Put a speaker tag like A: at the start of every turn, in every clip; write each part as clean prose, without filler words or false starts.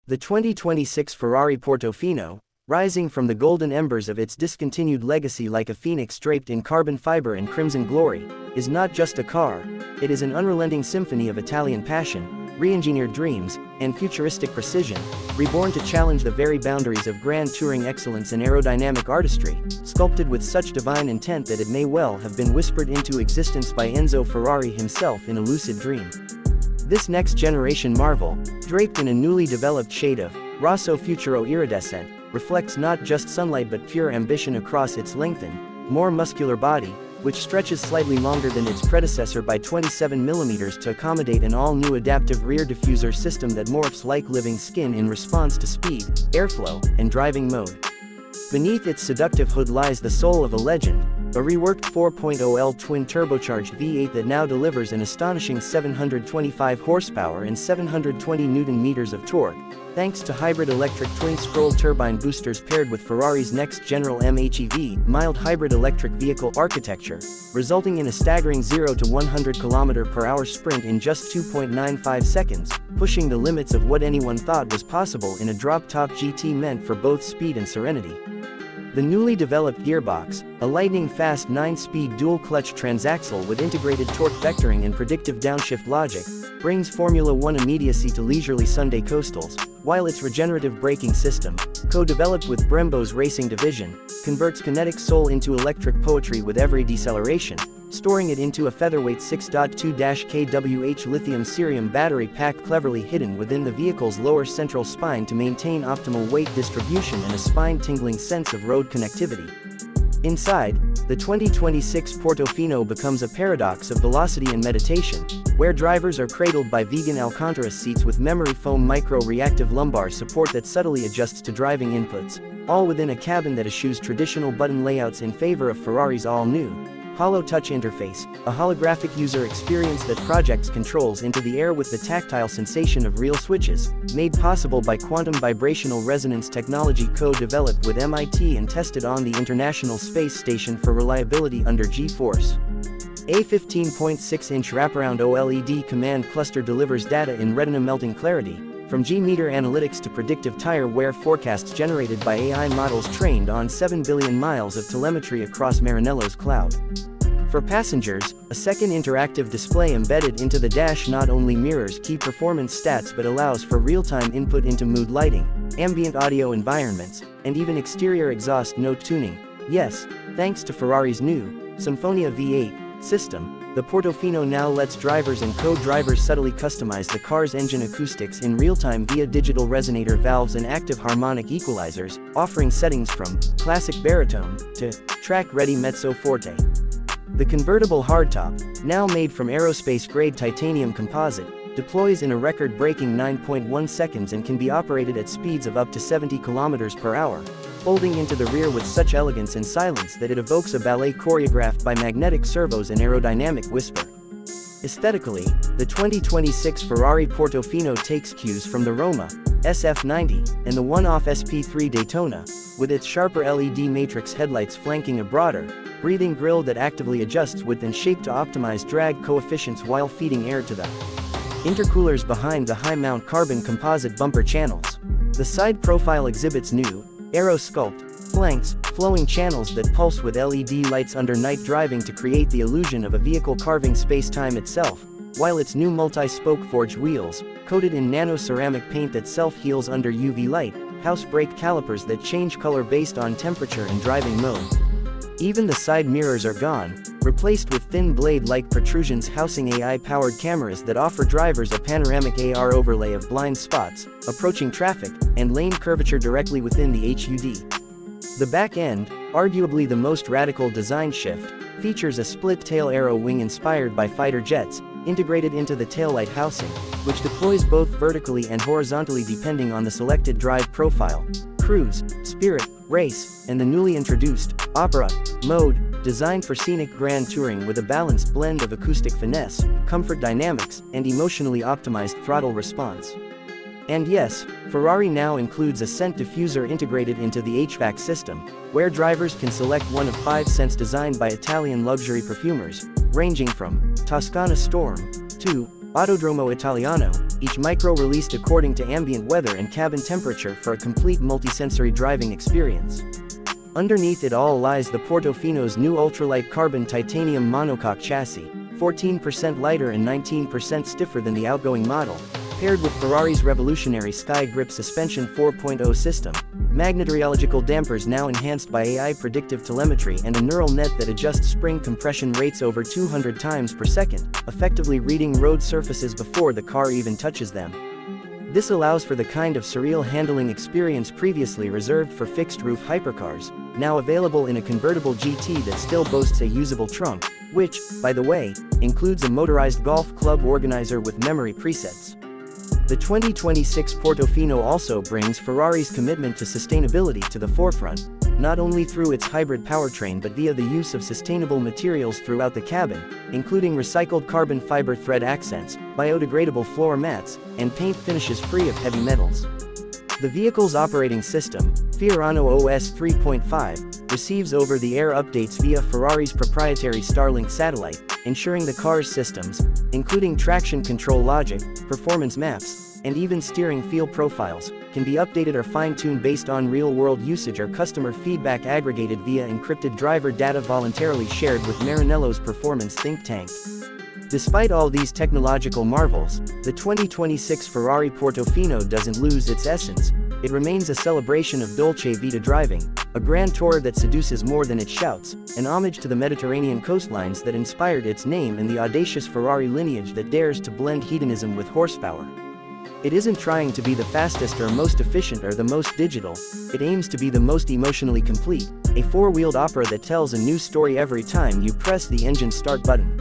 A: The 2026 Ferrari Portofino, rising from the golden embers of its discontinued legacy like a phoenix draped in carbon fiber and crimson glory, is not just a car, it is an unrelenting symphony of Italian passion, re-engineered dreams, and futuristic precision, reborn to challenge the very boundaries of grand touring excellence and aerodynamic artistry, sculpted with such divine intent that it may well have been whispered into existence by Enzo Ferrari himself in a lucid dream. This next-generation marvel, draped in a newly developed shade of rosso futuro iridescent, reflects not just sunlight but pure ambition across its lengthened, more muscular body, which stretches slightly longer than its predecessor by 27mm to accommodate an all-new adaptive rear diffuser system that morphs like living skin in response to speed, airflow, and driving mode. Beneath its seductive hood lies the soul of a legend, a reworked 4.0L twin-turbocharged V8 that now delivers an astonishing 725 horsepower and 720 Nm of torque, thanks to hybrid electric twin-scroll turbine boosters paired with Ferrari's next General MHEV mild hybrid electric vehicle architecture, resulting in a staggering 0 to 100 km/h sprint in just 2.95 seconds, pushing the limits of what anyone thought was possible in a drop-top GT meant for both speed and serenity. The newly developed gearbox, a lightning-fast 9-speed dual-clutch transaxle with integrated torque vectoring and predictive downshift logic, brings Formula One immediacy to leisurely Sunday coastals, while its regenerative braking system, co-developed with Brembo's racing division, converts kinetic soul into electric poetry with every deceleration, storing it into a featherweight 6.2-kWh lithium-cerium battery pack cleverly hidden within the vehicle's lower central spine to maintain optimal weight distribution and a spine-tingling sense of road connectivity. Inside, the 2026 Portofino becomes a paradox of velocity and meditation, where drivers are cradled by vegan Alcantara seats with memory foam micro-reactive lumbar support that subtly adjusts to driving inputs, all within a cabin that eschews traditional button layouts in favor of Ferrari's all-new Holo Touch interface, a holographic user experience that projects controls into the air with the tactile sensation of real switches, made possible by quantum vibrational resonance technology co-developed with MIT and tested on the International Space Station for reliability under G-force. A 15.6-inch wraparound OLED command cluster delivers data in retina-melting clarity, from G-meter analytics to predictive tire wear forecasts generated by AI models trained on 7 billion miles of telemetry across Maranello's cloud. For passengers, a second interactive display embedded into the dash not only mirrors key performance stats but allows for real-time input into mood lighting, ambient audio environments, and even exterior exhaust note tuning. Yes, thanks to Ferrari's new Symphonia V8 system, the Portofino now lets drivers and co-drivers subtly customize the car's engine acoustics in real-time via digital resonator valves and active harmonic equalizers, offering settings from classic baritone to track-ready mezzo forte. The convertible hardtop, now made from aerospace-grade titanium composite, deploys in a record-breaking 9.1 seconds and can be operated at speeds of up to 70 km/h, folding into the rear with such elegance and silence that it evokes a ballet choreographed by magnetic servos and aerodynamic whisper. Aesthetically, the 2026 Ferrari Portofino takes cues from the Roma SF90 and the one-off SP3 Daytona, with its sharper LED matrix headlights flanking a broader, breathing grille that actively adjusts width and shape to optimize drag coefficients while feeding air to the intercoolers behind the high-mount carbon composite bumper channels. The side profile exhibits new aero sculpt, flanks, flowing channels that pulse with LED lights under night driving to create the illusion of a vehicle carving space-time itself, while its new multi-spoke forged wheels, coated in nano-ceramic paint that self-heals under UV light, house brake calipers that change color based on temperature and driving mode. Even the side mirrors are gone, replaced with thin blade-like protrusions housing AI-powered cameras that offer drivers a panoramic AR overlay of blind spots, approaching traffic, and lane curvature directly within the HUD. The back end, arguably the most radical design shift, features a split-tail aero wing inspired by fighter jets, integrated into the taillight housing, which deploys both vertically and horizontally depending on the selected drive profile, cruise, spirit, race, and the newly introduced Opera mode, designed for scenic grand touring with a balanced blend of acoustic finesse, comfort dynamics, and emotionally optimized throttle response. And yes, Ferrari now includes a scent diffuser integrated into the HVAC system, where drivers can select one of 5 scents designed by Italian luxury perfumers, ranging from Toscana Storm to Autodromo Italiano, each micro released according to ambient weather and cabin temperature for a complete multisensory driving experience. Underneath it all lies the Portofino's new ultralight carbon titanium monocoque chassis, 14% lighter and 19% stiffer than the outgoing model, paired with Ferrari's revolutionary Sky Grip Suspension 4.0 system, magnetorological dampers now enhanced by AI predictive telemetry and a neural net that adjusts spring compression rates over 200 times per second, effectively reading road surfaces before the car even touches them. This allows for the kind of surreal handling experience previously reserved for fixed-roof hypercars, now available in a convertible GT that still boasts a usable trunk, which, by the way, includes a motorized golf club organizer with memory presets. The 2026 Portofino also brings Ferrari's commitment to sustainability to the forefront, not only through its hybrid powertrain but via the use of sustainable materials throughout the cabin, including recycled carbon fiber thread accents, biodegradable floor mats, and paint finishes free of heavy metals. The vehicle's operating system, Fiorano OS 3.5, receives over-the-air updates via Ferrari's proprietary Starlink satellite, ensuring the car's systems, including traction control logic, performance maps, and even steering feel profiles, can be updated or fine-tuned based on real-world usage or customer feedback aggregated via encrypted driver data voluntarily shared with Maranello's performance think tank. Despite all these technological marvels, the 2026 Ferrari Portofino doesn't lose its essence. It remains a celebration of Dolce Vita driving, a grand tour that seduces more than it shouts, an homage to the Mediterranean coastlines that inspired its name and the audacious Ferrari lineage that dares to blend hedonism with horsepower. It isn't trying to be the fastest or most efficient or the most digital, it aims to be the most emotionally complete, a four-wheeled opera that tells a new story every time you press the engine start button.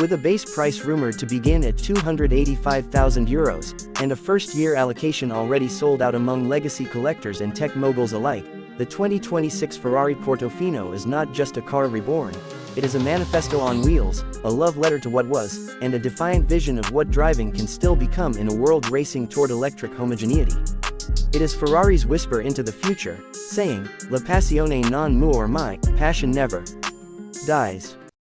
A: With a base price rumored to begin at €285,000, and a first-year allocation already sold out among legacy collectors and tech moguls alike, the 2026 Ferrari Portofino is not just a car reborn. It is a manifesto on wheels, a love letter to what was, and a defiant vision of what driving can still become in a world racing toward electric homogeneity. It is Ferrari's whisper into the future, saying, "La passione non muore mai, passion never dies."